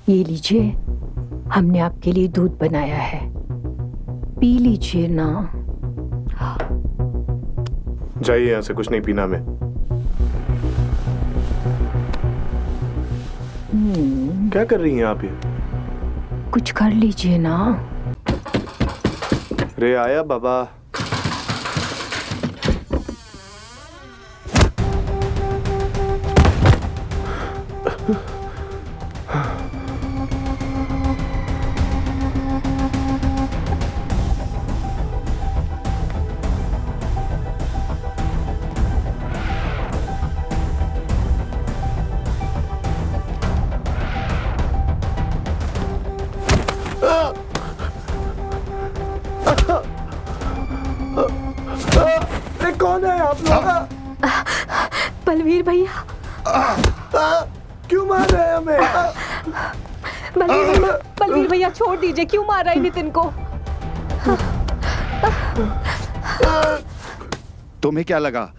ये लीजिए, हमने आपके लिए दूध बनाया है, पी लीजिए ना। जाइए यहाँ से, कुछ नहीं पीना मैं। क्या कर रही हैं आप ये? कुछ कर लीजिए ना। रे आया बाबा। कौन है आप लोग? बलवीर भैया। क्यों मार रहे हैं हमें? बलवीर भैया छोड़ दीजिए, क्यों मार रहे हैं नितिन को? तुम्हें क्या लगा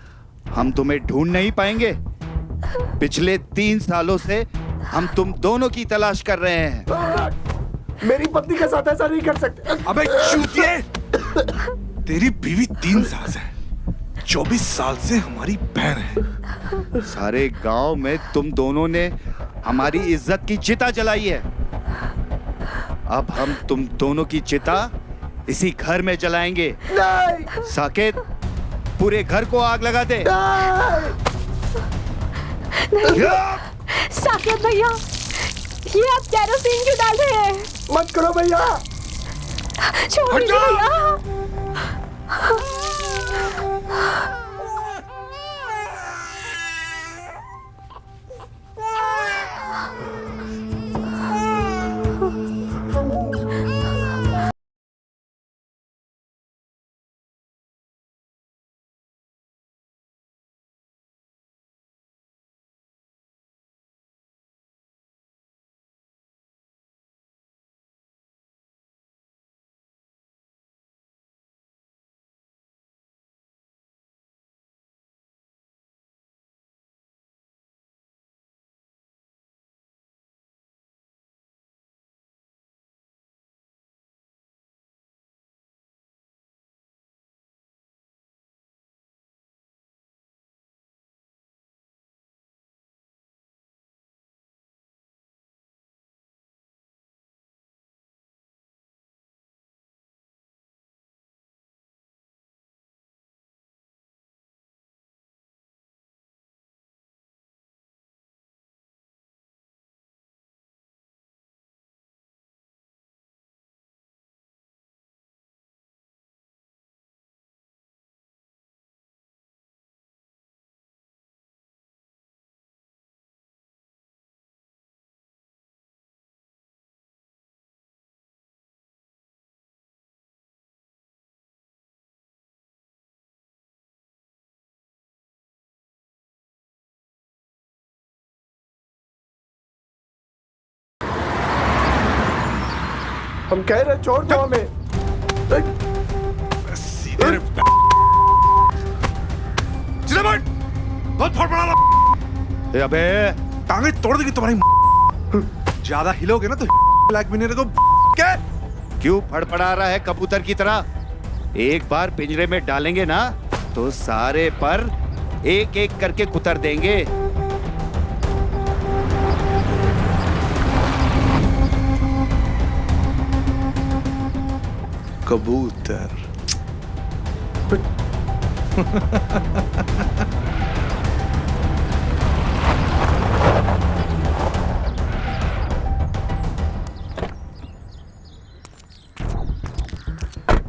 हम तुम्हें ढूंढ नहीं पाएंगे? पिछले 3 सालों से हम तुम दोनों की तलाश कर रहे हैं। मेरी पत्नी के साथ ऐसा नहीं कर सकते। अबे चूतिए! तेरी बीवी 3 साल से, 24 साल से हमारी बहन है। सारे गांव में तुम दोनों ने हमारी इज्जत की चिता जलाई है। अब हम तुम दोनों की चिता इसी घर में जलाएंगे। नहीं! साकेत, पूरे घर को आग लगा दे। साकेत भैया, ये आप केरोसिन क्यों डाल रहे हैं? मत करो भैया। छोड़ दीजिए भैया। हम कह रहे छोड़ दो हमें। सीधे रे सीधे बैठ। बहुत फड़फड़ा रहा। अबे टांगे तोड़ देगी तुम्हारी। ज्यादा हिलोगे ना तो लायक भी नहीं रहे तो क्या? क्यों फड़फड़ा रहा है कबूतर की तरह? एक बार पिंजरे में डालेंगे ना तो सारे पर एक एक करके कुतर देंगे। कबूतर।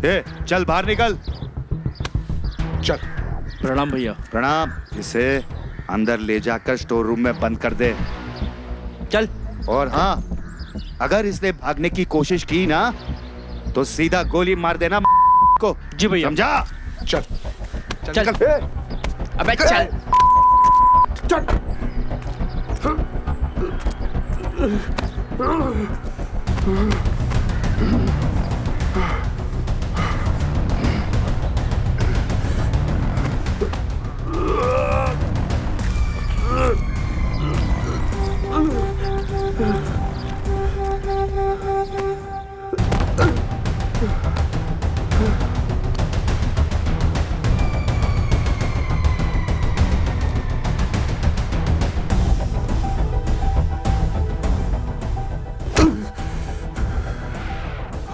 ए, चल बाहर निकल। चल। प्रणाम भैया। प्रणाम। इसे अंदर ले जाकर स्टोर रूम में बंद कर दे। चल। और हाँ, अगर इसने भागने की कोशिश की ना तो सीधा गोली मार देना को। जी भैया। समझा? चल चल। चल। अबे चल। चल।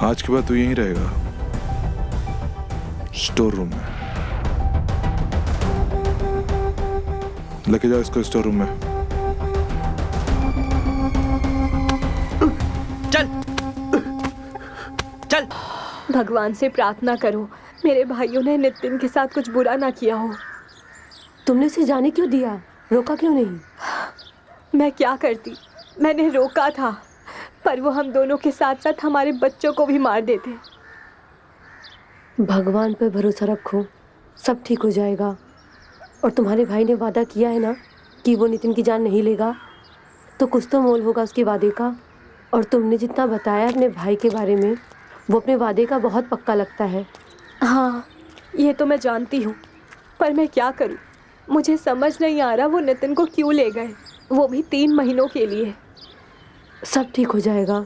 आज के बाद तू यहीं रहेगा, स्टोर रूम में। लेके जाओ इसको स्टोर रूम में। चल चल। भगवान से प्रार्थना करो मेरे भाइयों ने नितिन के साथ कुछ बुरा ना किया हो। तुमने उसे जाने क्यों दिया? रोका क्यों नहीं? मैं क्या करती, मैंने रोका था, पर वो हम दोनों के साथ साथ हमारे बच्चों को भी मार देते। भगवान पर भरोसा रखो, सब ठीक हो जाएगा। और तुम्हारे भाई ने वादा किया है ना कि वो नितिन की जान नहीं लेगा, तो कुछ तो मोल होगा उसके वादे का। और तुमने जितना बताया अपने भाई के बारे में, वो अपने वादे का बहुत पक्का लगता है। हाँ, ये तो मैं जानती हूँ, पर मैं क्या करूँ? मुझे समझ नहीं आ रहा वो नितिन को क्यों ले गए, वो भी 3 महीनों के लिए। सब ठीक हो जाएगा।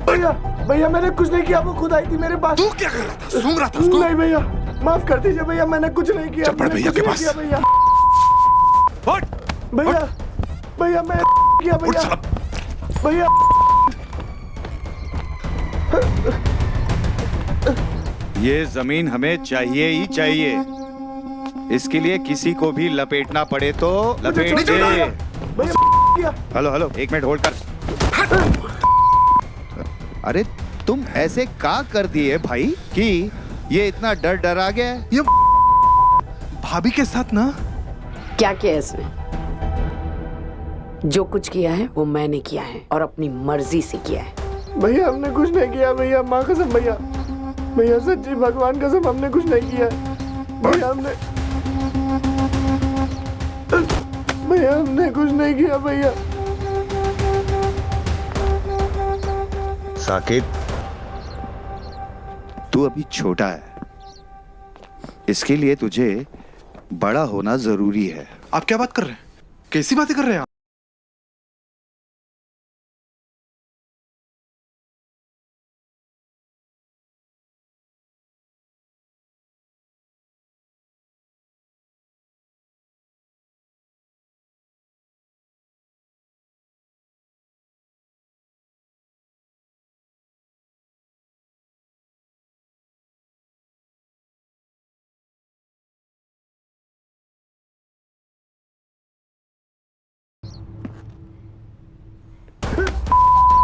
भैया भैया मैंने कुछ नहीं किया, वो खुद आई थी मेरे पास। तू क्या कर रहा था? सूंघ रहा था उसको? नहीं भैया, माफ कर दीजिए भैया, मैंने कुछ नहीं किया। चल पड़ मैंने भैया कुछ के नहीं पास। किया भैया। हट! भैया भैया मैं किया उठ भैया। साला। भैया ये जमीन हमें चाहिए ही चाहिए। इसके लिए किसी को भी लपेटना पड़े तो लपेट मुझे दे। छोड़ दो भैया, किया। हेलो हेलो, 1 मिनट होल्ड कर। अरे तुम ऐसे का कर दिए भाई कि ये इतना डर डरा गया है? ये भाभी के साथ ना। क्या किया है इसने? जो कुछ किया है वो मैंने किया है और अपनी मर्जी से किया है। भैया हमने कुछ नहीं किया भैया, माँ कसम भैया, भैया सच्ची भगवान कसम हमने कुछ नहीं किया भैया। हमने कुछ नहीं किया भैया। साकिब, तू अभी छोटा है, इसके लिए तुझे बड़ा होना जरूरी है। आप क्या बात कर रहे हैं? कैसी बातें कर रहे हैं आप?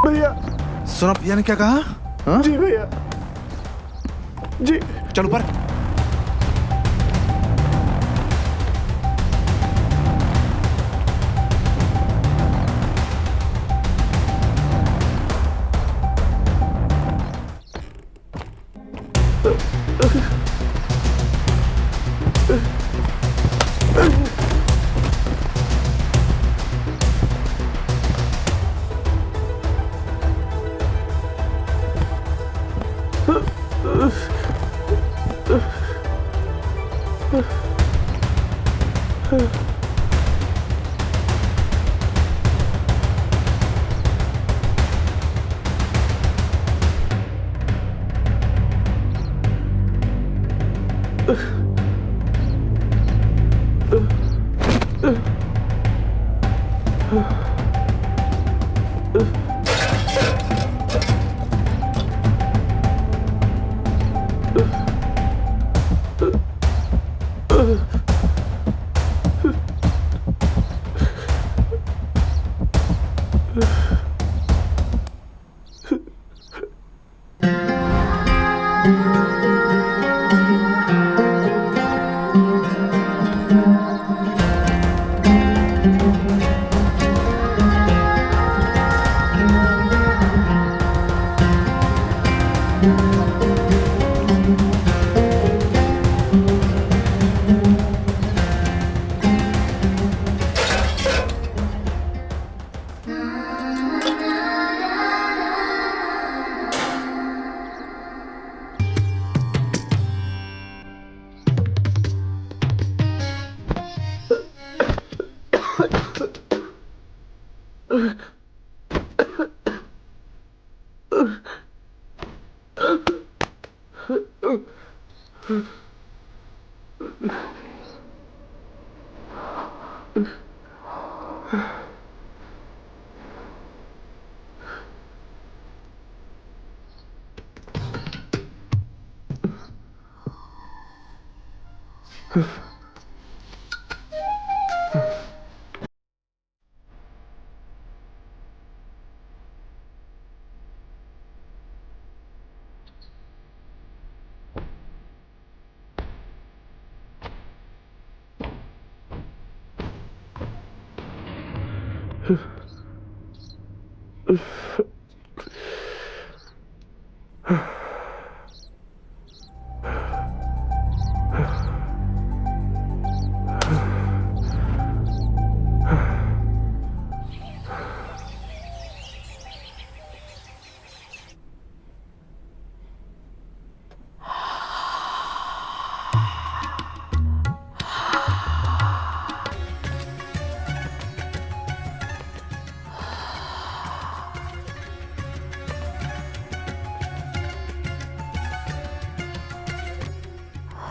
भैया सुना भैया ने क्या कहा? हाँ? जी भैया जी। चल ऊपर।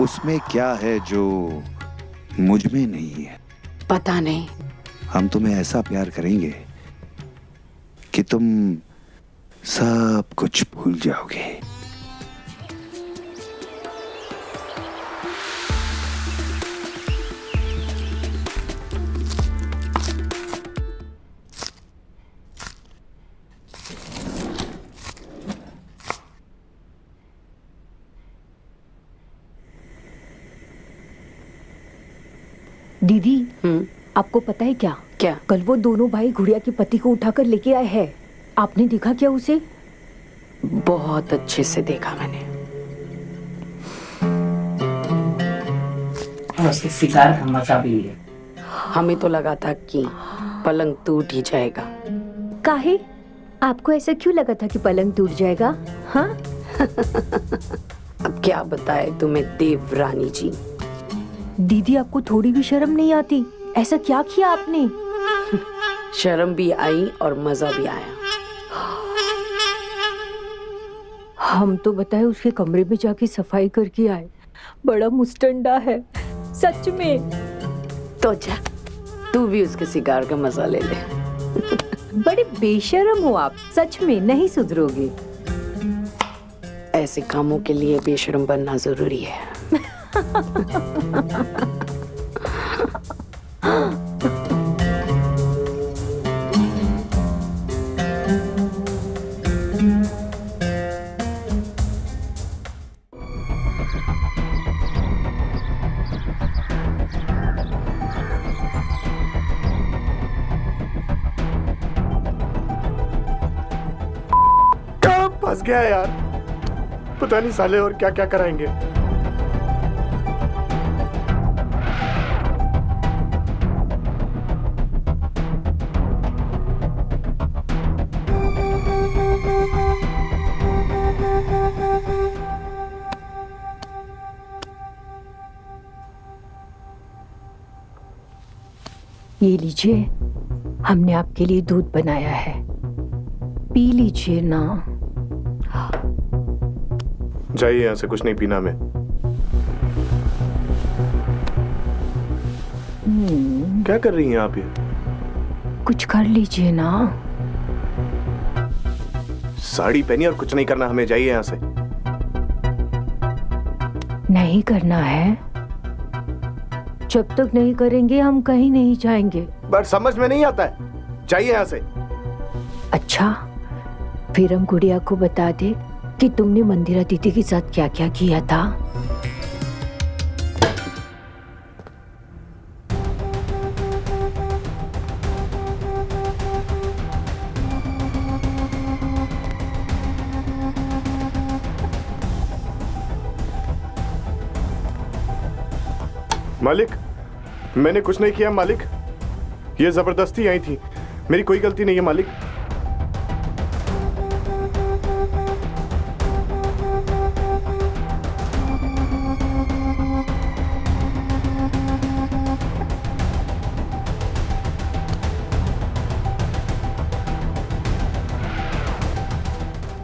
उसमें क्या है जो मुझ में नहीं है? पता नहीं। हम तुम्हें ऐसा प्यार करेंगे कि तुम सब कुछ भूल जाओगे। दीदी, आपको पता है क्या? क्या? कल वो दोनों भाई गुड़िया के पति को उठाकर लेके आए हैं। आपने देखा क्या उसे? बहुत अच्छे से देखा मैंने। उसके शिकार का मजा भी है। हमें तो लगा था कि पलंग टूट ही जाएगा। काहे? आपको ऐसा क्यों लगा था कि पलंग टूट जाएगा? हाँ? अब क्या बताए तुम्हें देवरानी जी। दीदी, आपको थोड़ी भी शर्म नहीं आती? ऐसा क्या किया आपने? शर्म भी आई और मजा भी आया। हम तो बताए उसके कमरे में जाके सफाई करके आए। बड़ा मुस्टंडा है सच में। तो जा, तू भी उसके शिकार का मजा ले ले। बड़े बेशर्म हो आप, सच में नहीं सुधरोगे। ऐसे कामों के लिए बेशर्म बनना जरूरी है। कहाँ फंस गया यार? पता नहीं साले और क्या क्या कराएंगे। ये लीजिए, हमने आपके लिए दूध बनाया है, पी लीजिए ना। जाइए यहाँ से, कुछ नहीं पीना मैं। क्या कर रही हैं आप ये? कुछ कर लीजिए ना। साड़ी पहनी और कुछ नहीं करना हमें, जाइए यहाँ से। नहीं करना है? जब तक नहीं करेंगे हम कहीं नहीं जाएंगे। बट समझ में नहीं आता है, जाइए यहाँ से। अच्छा, फिर हम गुड़िया को बता दे कि तुमने मंदिरा दीदी के साथ क्या क्या किया था। मालिक, मैंने कुछ नहीं किया मालिक। ये जबरदस्ती आई थी, मेरी कोई गलती नहीं है मालिक।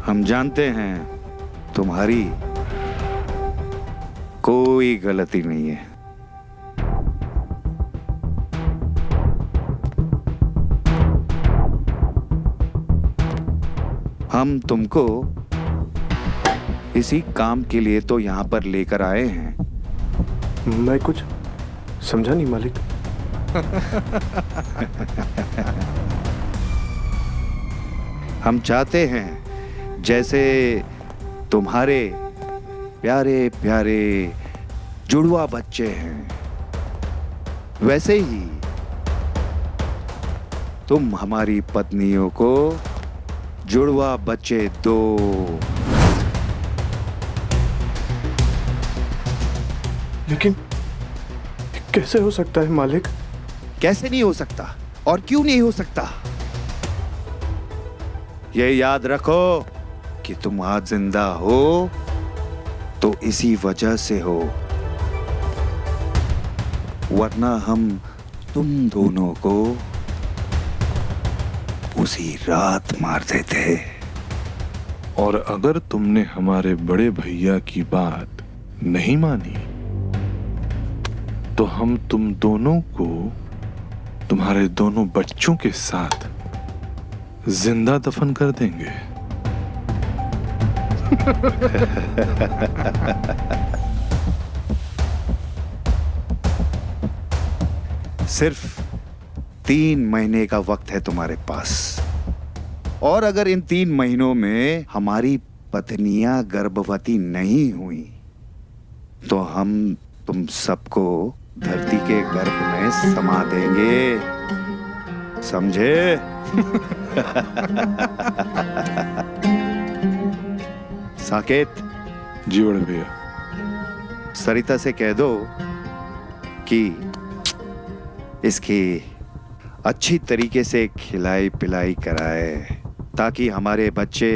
हम जानते हैं तुम्हारी कोई गलती नहीं है। हम तुमको इसी काम के लिए तो यहाँ पर लेकर आए हैं। मैं कुछ समझा नहीं मालिक। हम चाहते हैं जैसे तुम्हारे प्यारे प्यारे जुड़वा बच्चे हैं, वैसे ही तुम हमारी पत्नियों को जुड़वा बच्चे दो। लेकिन कैसे हो सकता है मालिक? कैसे नहीं हो सकता और क्यों नहीं हो सकता? ये याद रखो कि तुम आज जिंदा हो तो इसी वजह से हो, वरना हम तुम दोनों को उसी रात मार देते। और अगर तुमने हमारे बड़े भैया की बात नहीं मानी तो हम तुम दोनों को तुम्हारे दोनों बच्चों के साथ जिंदा दफन कर देंगे। सिर्फ 3 महीने का वक्त है तुम्हारे पास, और अगर इन 3 महीनों में हमारी पत्नियां गर्भवती नहीं हुई तो हम तुम सबको धरती के गर्भ में समा देंगे, समझे? साकेत, जी बड़े भैया। सरिता से कह दो कि इसकी अच्छी तरीके से खिलाई पिलाई कराए ताकि हमारे बच्चे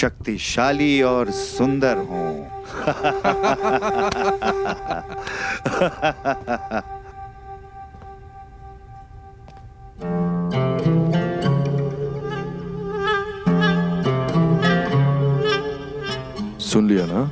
शक्तिशाली और सुंदर हों। सुन लिया ना?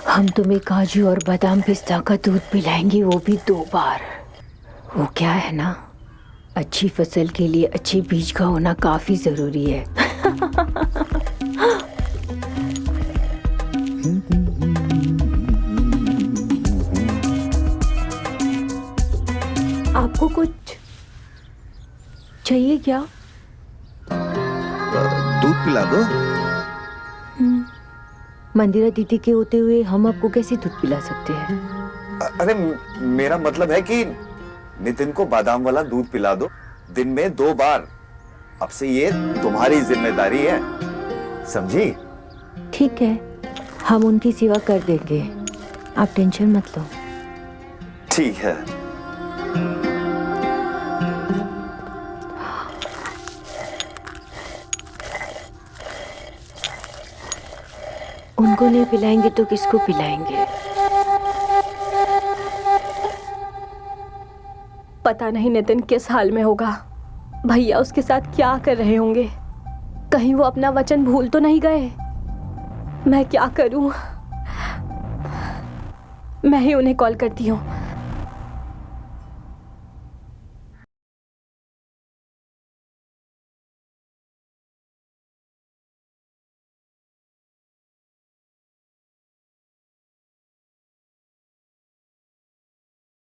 हम तुम्हें काजू और बादाम पिस्ता का दूध पिलाएंगे, वो भी 2 बार। वो क्या है ना, अच्छी फसल के लिए अच्छे बीज का होना काफी जरूरी है। आपको कुछ चाहिए क्या? दूध पिला दो। मंदिरा दीदी के होते हुए हम आपको कैसे दूध पिला सकते हैं? अरे मेरा मतलब है कि नितिन को बादाम वाला दूध पिला दो, दिन में 2 बार। अब से ये तुम्हारी जिम्मेदारी है, समझी? ठीक है, हम उनकी सेवा कर देंगे, आप टेंशन मत लो। ठीक है। उनको नहीं पिलाएंगे तो किसको पिलाएंगे? पता नहीं नितिन किस हाल में होगा, भैया उसके साथ क्या कर रहे होंगे। कहीं वो अपना वचन भूल तो नहीं गए। मैं क्या करूं? मैं ही उन्हें कॉल करती हूँ।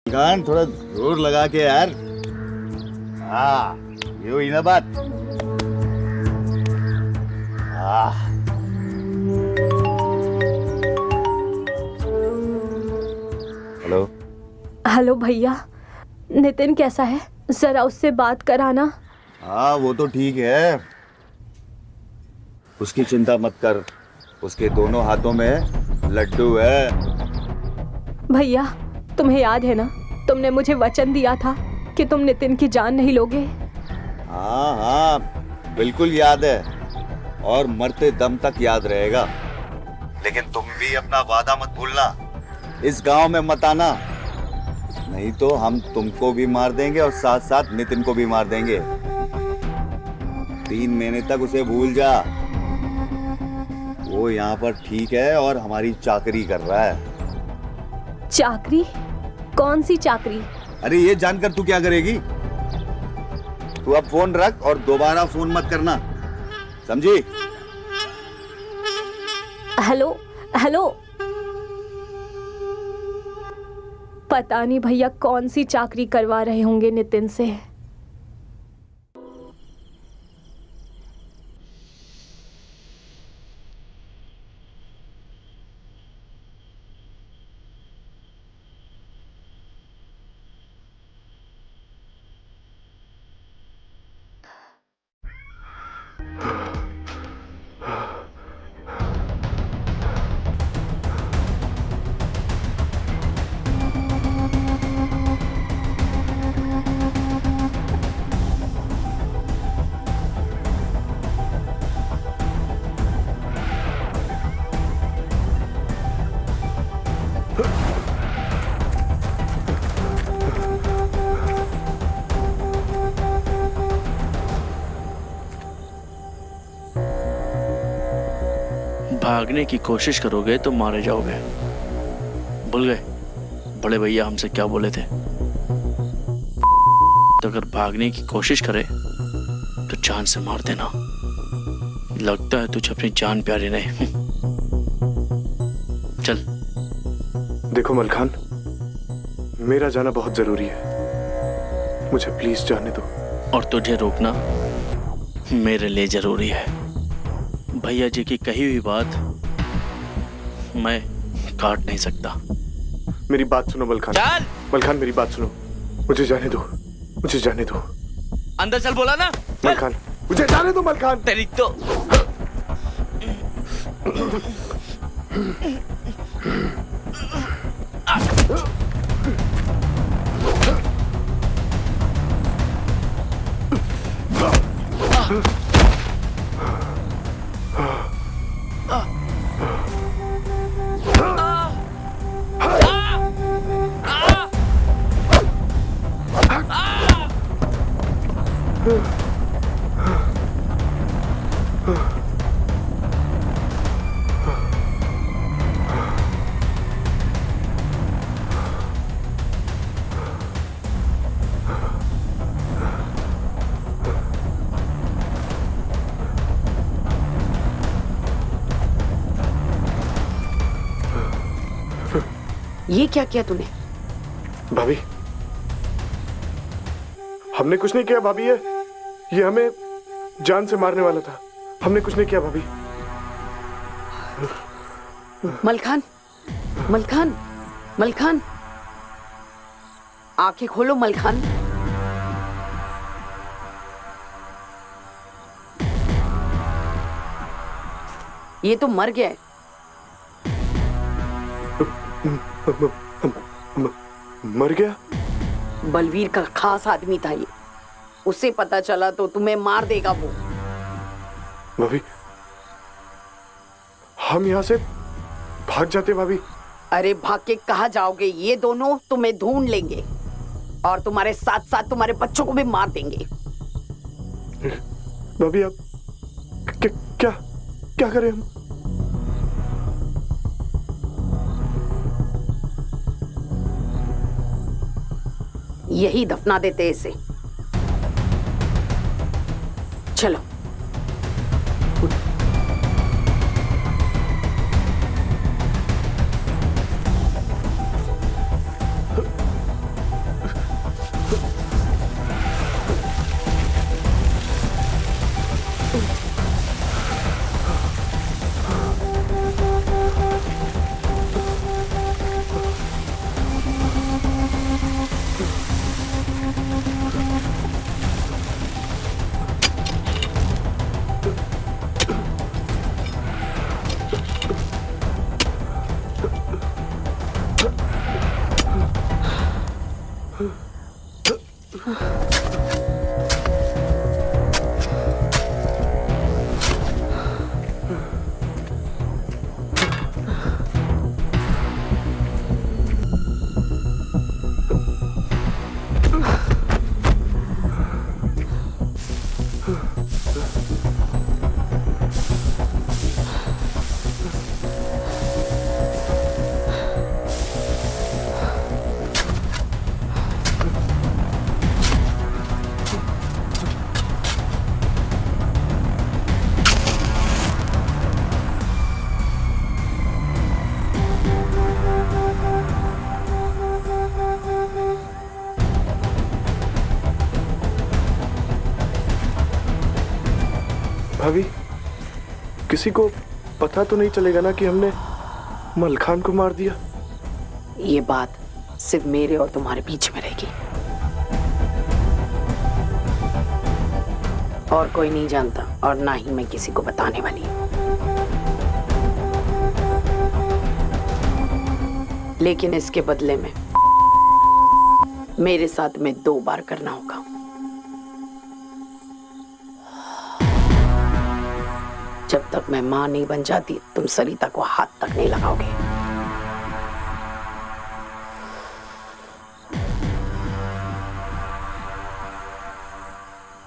कान थोड़ा जोर लगा के यार। हाँ, ये हुई ना बात। हेलो। हेलो भैया, नितिन कैसा है? जरा उससे बात कराना। हाँ, वो तो ठीक है, उसकी चिंता मत कर, उसके दोनों हाथों में लड्डू है। भैया, तुम्हें याद है ना, तुमने मुझे वचन दिया था कि तुम नितिन की जान नहीं लोगे। हाँ हाँ, बिल्कुल याद है, और मरते दम तक याद रहेगा। लेकिन तुम भी अपना वादा मत भूलना, इस गांव में मत आना, नहीं तो हम तुमको भी मार देंगे और साथ साथ नितिन को भी मार देंगे। 3 महीने तक उसे भूल जा। वो यहाँ पर ठीक है और हमारी चाकरी कर रहा है। चाकरी? कौन सी चाकरी? अरे ये जानकर तू क्या करेगी? तू अब फोन रख और दोबारा फोन मत करना, समझी? Hello hello. पता नहीं भैया कौन सी चाकरी करवा रहे होंगे नितिन से। भागने की कोशिश करोगे तो मारे जाओगे। भूल गए बड़े भैया हमसे क्या बोले थे? तो अगर भागने की कोशिश करे तो जान से मार देना। लगता है तुझे अपनी जान प्यारी नहीं। चल। देखो मलखान, मेरा जाना बहुत जरूरी है, मुझे प्लीज जाने दो। और तुझे रोकना मेरे लिए जरूरी है। भैया जी की कही हुई बात मैं काट नहीं सकता। मेरी बात सुनो मलखान। चल। मलखान मेरी बात सुनो, मुझे जाने दो, मुझे जाने दो। अंदर चल बोला ना। मलखान मुझे जाने दो मलखान। तेरी तो ये क्या किया तूने? भाभी, हमने कुछ नहीं किया भाभी। ये हमें जान से मारने वाला था। हमने कुछ नहीं किया भाभी। मलखान, मलखान, मलखान, आंखें खोलो मलखान। ये तो मर गया है। मर गया? बलवीर का खास आदमी था ये। उसे पता चला तो तुम्हें मार देगा वो। भाभी, हम यहाँ से भाग जाते भाभी। अरे भाग के कहाँ जाओगे? ये दोनों तुम्हें ढूंढ लेंगे और तुम्हारे साथ साथ तुम्हारे बच्चों को भी मार देंगे। भाभी आप क्या क्या करें हम? यही दफना देते इसे। चलो। किसी को पता तो नहीं चलेगा ना कि हमने मलखान को मार दिया? ये बात सिर्फ मेरे और तुम्हारे बीच में रहेगी, और कोई नहीं जानता, और ना ही मैं किसी को बताने वाली हूँ। लेकिन इसके बदले में मेरे साथ में 2 बार करना होगा। जब तक मैं मां नहीं बन जाती, तुम सरिता को हाथ तक नहीं लगाओगे।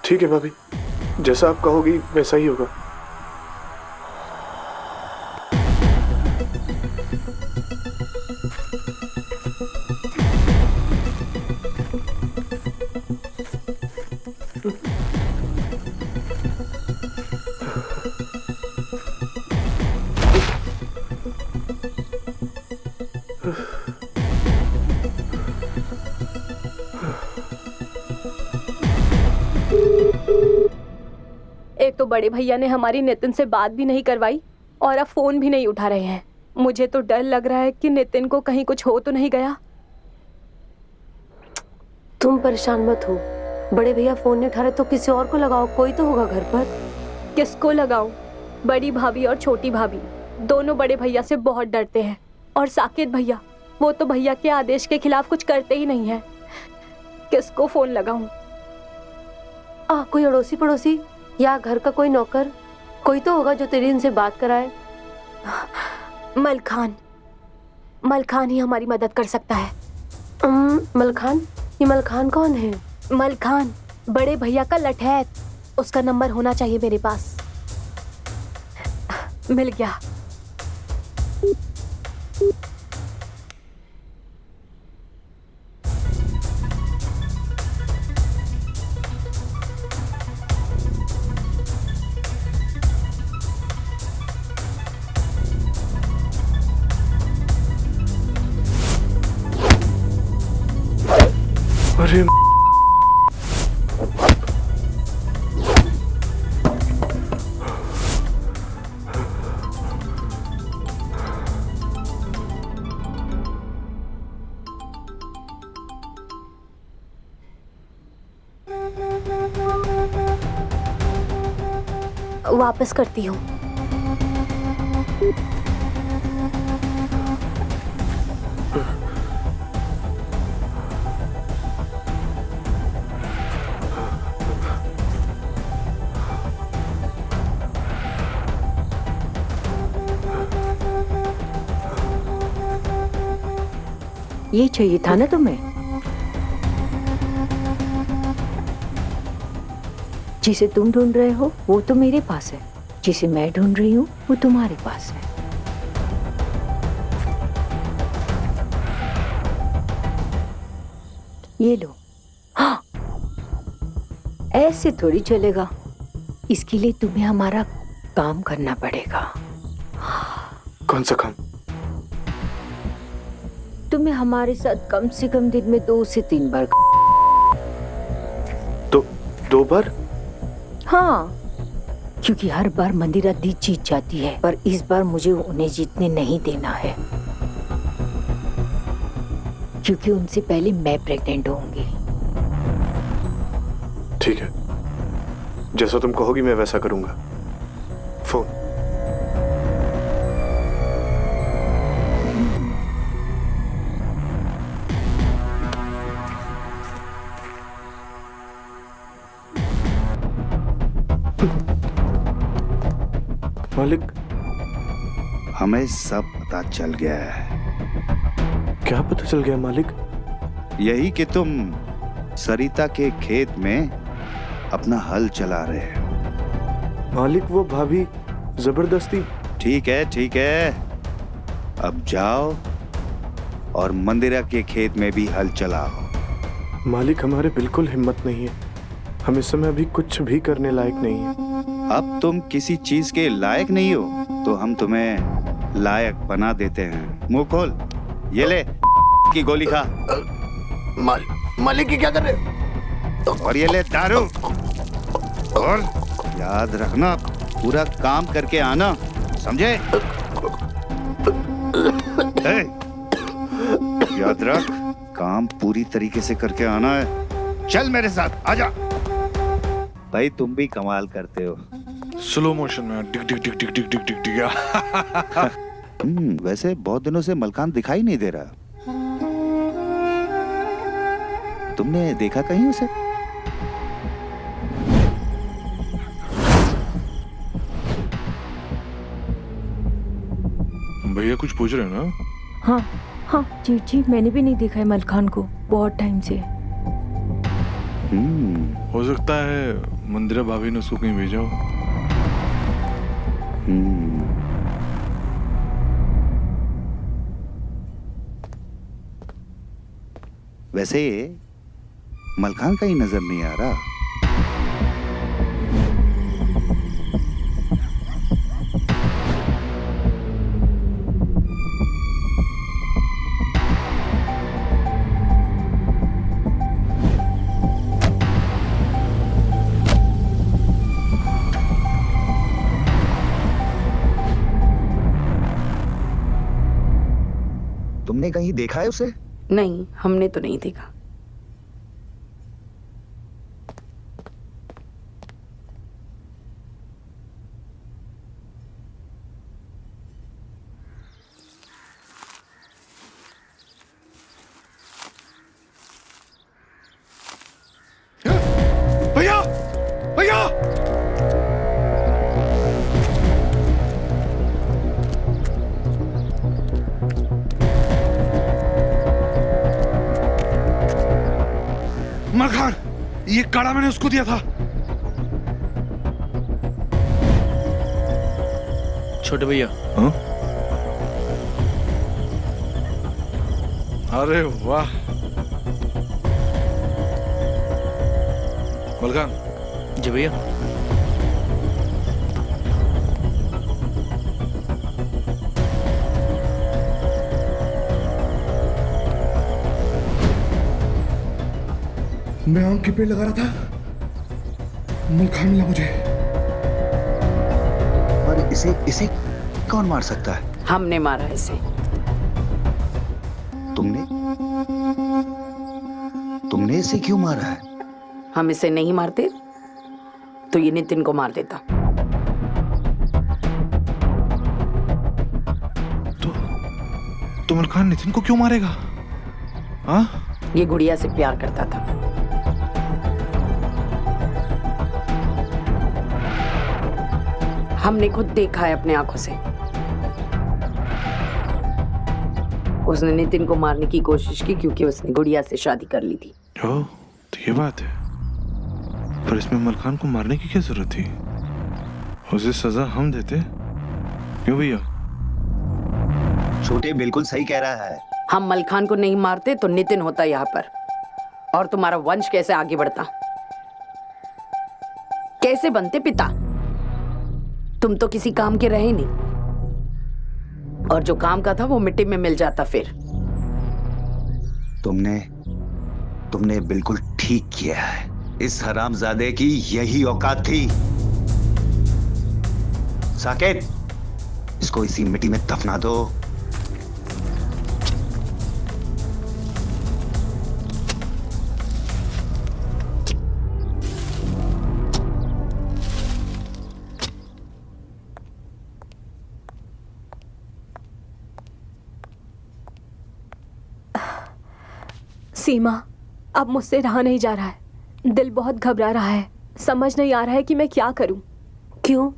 ठीक है भाभी, जैसा आप कहोगी वैसा ही होगा। एक तो बड़े भैया ने हमारी नितिन से बात भी नहीं करवाई और अब फोन भी नहीं उठा रहे हैं। मुझे तो डर लग रहा है कि नितिन को कहीं कुछ हो तो नहीं गया। तुम परेशान मत हो, बड़े भैया फोन नहीं उठा रहे तो किसी और को लगाओ, कोई तो होगा घर पर। किसको लगाऊं? बड़ी भाभी और छोटी भाभी दोनों बड़े भैया से बहुत डरते हैं, और साकेत भैया, वो तो भैया के आदेश के खिलाफ कुछ करते ही नहीं है। किसको फोन लगाऊं? कोई अड़ोसी पड़ोसी या घर का कोई नौकर, कोई तो होगा जो तेरी इनसे बात कराए। मलखान ही हमारी मदद कर सकता है। मलखान? ये मलखान कौन है? मलखान बड़े भैया का लठैत, उसका नंबर होना चाहिए मेरे पास। मिल गया। अरे वापस करती हूँ। ये चाहिए था ना तुम्हें? जिसे तुम ढूंढ रहे हो वो तो मेरे पास है, जिसे मैं ढूंढ रही हूँ वो तुम्हारे पास है। ये लो। हाँ, ऐसे थोड़ी चलेगा, इसके लिए तुम्हें हमारा काम करना पड़ेगा। कौन सा काम? तुम्हें हमारे साथ कम से कम दिन में 2 से 3 बार। तो 2 बार? हाँ, क्योंकि हर बार मंदिरा जीत जाती है, पर इस बार मुझे उन्हें जीतने नहीं देना है, क्योंकि उनसे पहले मैं प्रेग्नेंट होंगी। ठीक है, जैसा तुम कहोगी मैं वैसा करूंगा। फोन। मालिक, हमें सब पता चल गया है। क्या पता चल गया मालिक? यही कि तुम सरिता के खेत में अपना हल चला रहे हो। मालिक, वो भाभी जबरदस्ती। ठीक है, अब जाओ और मंदिरा के खेत में भी हल चलाओ। मालिक, हमारे बिल्कुल हिम्मत नहीं है, हम इस समय अभी कुछ भी करने लायक नहीं है। अब तुम किसी चीज के लायक नहीं हो तो हम तुम्हें लायक बना देते हैं। मुंह खोल, ये ले की गोली खा। मालिक ये क्या कर रहे? और ये ले दारू, और याद रखना पूरा काम करके आना, समझे? ए, याद रख, काम पूरी तरीके से करके आना है। चल मेरे साथ, आजा। भाई तुम भी कमाल करते हो। स्लो मोशन में डिग डिग डिग डिग डिग डिग डिग डिग। वैसे बहुत दिनों से मलकान दिखाई नहीं दे रहा। तुमने देखा कहीं उसे? भैया कुछ पूछ रहे हो ना? हाँ हाँ जी जी, मैंने भी नहीं देखा है मलखान को बहुत टाइम से। हो सकता है मंदिरा भाभी ने उसको कहीं भेजा हो। वैसे मलखान का ही नजर नहीं आ रहा। तुमने कहीं देखा है उसे? नहीं, हमने तो नहीं देखा। भैया भैया मलखान, ये काढ़ा मैंने उसको दिया था। छोटे भैया। हाँ? अरे वाह मलखान। जी भैया। मैं आम के पेड़ लगा रहा था, मलखान मिला मुझे। और इसे इसे कौन मार सकता है? हमने मारा इसे। तुमने इसे क्यों मारा है? हम इसे नहीं मारते तो ये नितिन को मार देता। तो मलखान नितिन को क्यों मारेगा? हाँ? ये गुड़िया से प्यार करता था। हमने खुद देखा है अपने आंखों से। उसने नितिन को मारने की कोशिश की क्योंकि उसने गुड़िया से शादी कर ली थी। ओ, तो ये बात है। पर इसमें मलखान को मारने की क्या जरूरत थी? उसे सजा हम देते। क्यों भैया? छोटे बिल्कुल सही कह रहा है। हम मलखान को नहीं मारते तो नितिन होता यहाँ पर, और तुम्हारा वंश कैसे आगे बढ़ता, कैसे बनते पिता। तुम तो किसी काम के रहे नहीं, और जो काम का था वो मिट्टी में मिल जाता। फिर तुमने बिल्कुल ठीक किया है। इस हरामजादे की यही औकात थी। साकेत, इसको इसी मिट्टी में दफना दो। सीमा, अब मुझसे रहा नहीं जा रहा है। दिल बहुत घबरा रहा है। समझ नहीं आ रहा है कि मैं क्या करूं। क्यों?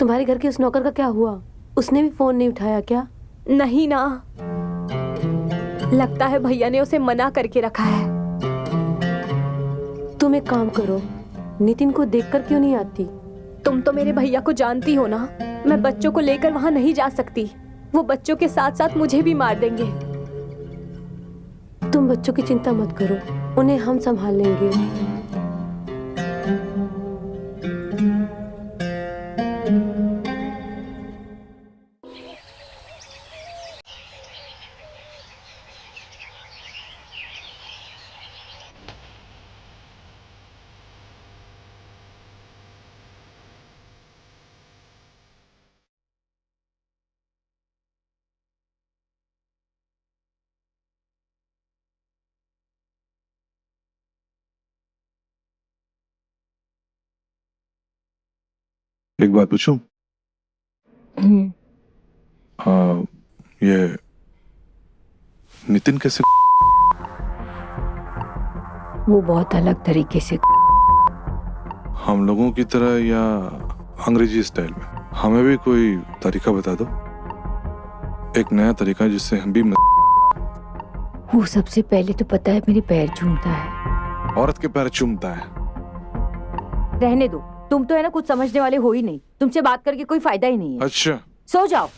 तुम्हारे घर के उस नौकर का क्या हुआ? उसने भी फोन नहीं उठाया क्या? नहीं ना, लगता है भैया ने उसे मना करके रखा है। तुम एक काम करो, नितिन को देखकर क्यों नहीं आती? तुम तो मेरे भैया को जानती हो ना, मैं बच्चों को लेकर वहां नहीं जा सकती। वो बच्चों के साथ साथ मुझे भी मार देंगे। तुम बच्चों की चिंता मत करो, उन्हें हम संभाल लेंगे। एक बात पूछूं? हम्म, ये नितिन कैसे? वो बहुत अलग तरीके से। हम लोगों की तरह या अंग्रेजी स्टाइल में? हमें भी कोई तरीका बता दो, एक नया तरीका जिससे हम भी वो सबसे पहले तो पता है मेरे पैर चूमता है। औरत के पैर चूमता है। रहने दो, तुम तो है ना कुछ समझने वाले हो ही नहीं। तुमसे बात करके कोई फायदा ही नहीं है। अच्छा, सो जाओ।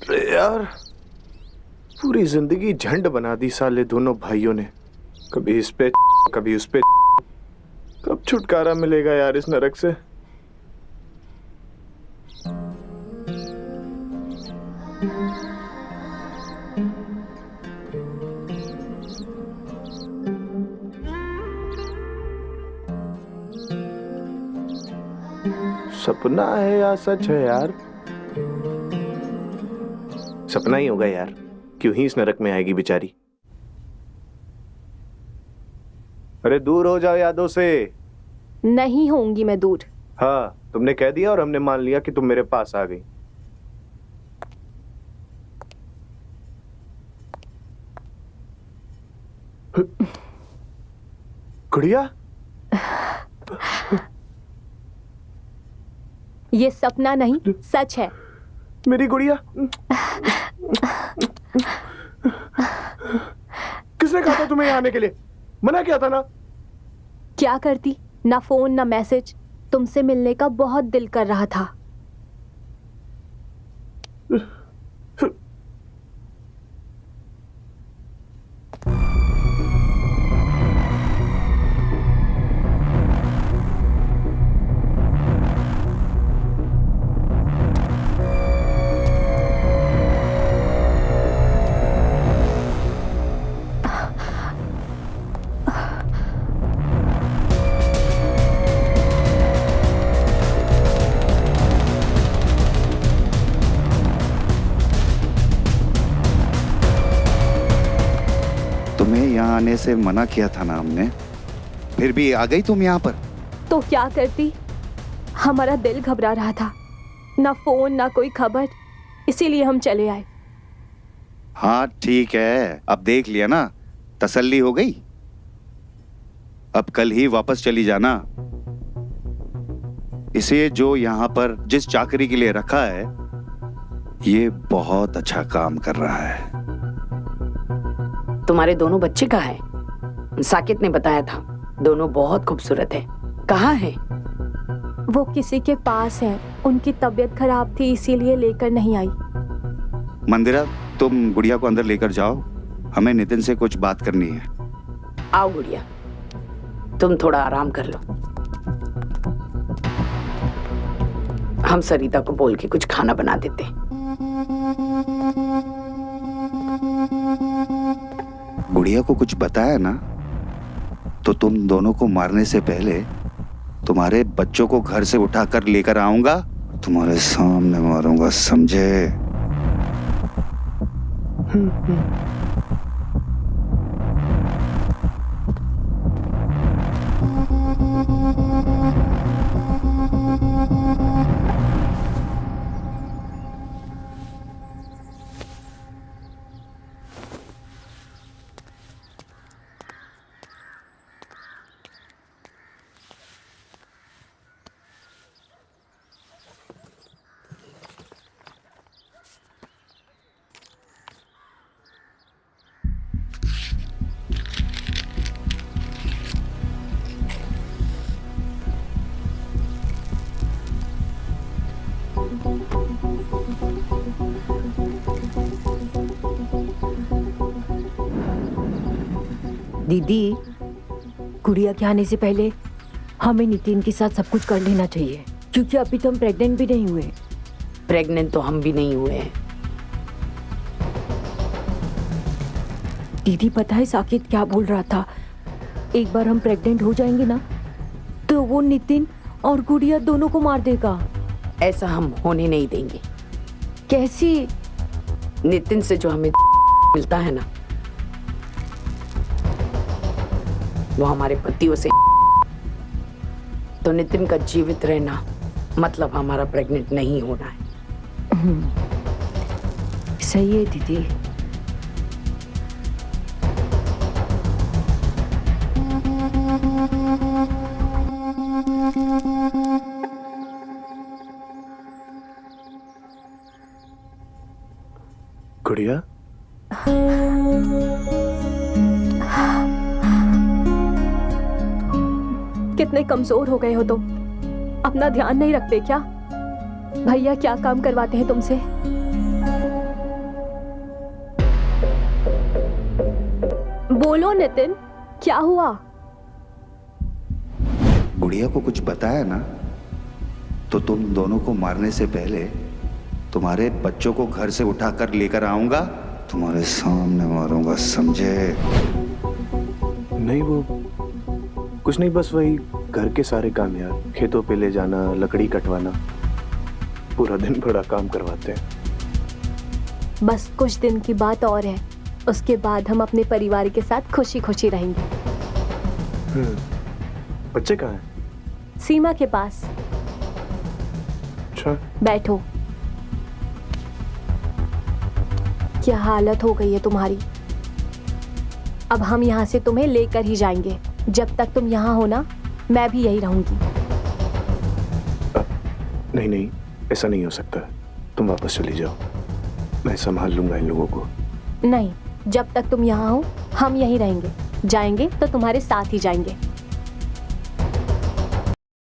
अरे यार, पूरी जिंदगी झंड बना दी साले दोनों भाइयों ने। कभी इस पे कभी उस पे। कब छुटकारा मिलेगा यार इस नरक से? सपना है या सच है यार? सपना ही होगा यार, क्यों ही इस नरक में आएगी बेचारी। अरे दूर हो जाओ यादों से। नहीं होंगी मैं दूर। हाँ, तुमने कह दिया और हमने मान लिया कि तुम मेरे पास आ गई। गुड़िया, ये सपना नहीं सच है। मेरी गुड़िया। किसने कहा था तुम्हें यहाँ आने के लिए? मना किया था ना? क्या करती, ना फोन ना मैसेज। तुमसे मिलने का बहुत दिल कर रहा था। तुम्हें यहाँ आने से मना किया था ना हमने, फिर भी आ गई तुम यहाँ पर। तो क्या करती, हमारा दिल घबरा रहा था। ना फोन ना कोई खबर, इसीलिए हम चले आए। हाँ ठीक है, अब देख लिया ना, तसल्ली हो गई। अब कल ही वापस चली जाना। इसे जो यहाँ पर जिस चाकरी के लिए रखा है, ये बहुत अच्छा काम कर रहा है। तुम्हारे दोनों बच्चे कहाँ हैं? साकित ने बताया था, दोनों बहुत खूबसूरत है। कहाँ है? वो किसी के पास है, उनकी तबीयत खराब थी इसीलिए लेकर नहीं आई। मंदिरा, तुम गुड़िया को अंदर लेकर जाओ, हमें नितिन से कुछ बात करनी है। आओ गुड़िया, तुम थोड़ा आराम कर लो। हम सरिता को बोल के कुछ खाना बना देते। गुड़िया को कुछ बताया ना, तो तुम दोनों को मारने से पहले तुम्हारे बच्चों को घर से उठाकर लेकर आऊंगा, तुम्हारे सामने मारूंगा, समझे? दीदी, गुड़िया के आने से पहले हमें नितिन के साथ सब कुछ कर लेना चाहिए, क्योंकि अभी तो हम प्रेग्नेंट भी नहीं हुए। प्रेग्नेंट तो हम भी नहीं हुए हैं। दीदी पता है साकेत क्या बोल रहा था? एक बार हम प्रेग्नेंट हो जाएंगे ना, तो वो नितिन और गुड़िया दोनों को मार देगा। ऐसा हम होने नहीं देंगे। कैसी? नितिन से जो हमें मिलता है ना, वो हमारे पतियों से। तो नितिन का जीवित रहना मतलब हमारा प्रेग्नेंट नहीं होना है। सही है दीदी। गुड़िया, कितने कमजोर हो गए हो तुम। अपना ध्यान नहीं रखते क्या? भैया क्या काम करवाते हैं तुमसे? बोलो नितिन, क्या हुआ? गुड़िया को कुछ बताया ना, तो तुम दोनों को मारने से पहले तुम्हारे बच्चों को घर से उठाकर लेकर आऊंगा, तुम्हारे सामने मारूंगा, समझे? नहीं वो कुछ नहीं, बस वही घर के सारे काम यार, खेतों पे ले जाना, लकड़ी कटवाना, पूरा दिन बड़ा काम करवाते हैं। बस कुछ दिन की बात और है, उसके बाद हम अपने परिवार के साथ खुशी खुशी रहेंगे। बच्चे कहाँ हैं? सीमा के पास। अच्छा, बैठो। क्या हालत हो गई है तुम्हारी। अब हम यहाँ से तुम्हें लेकर ही जाएंगे। जब तक तुम यहाँ हो ना, मैं भी यही रहूंगी। नहीं नहीं, ऐसा नहीं हो सकता। तुम वापस चली जाओ, मैं संभाल लूंगा इन लोगों को। नहीं, जब तक तुम यहाँ हो हम यहीं रहेंगे। जाएंगे तो तुम्हारे साथ ही जाएंगे।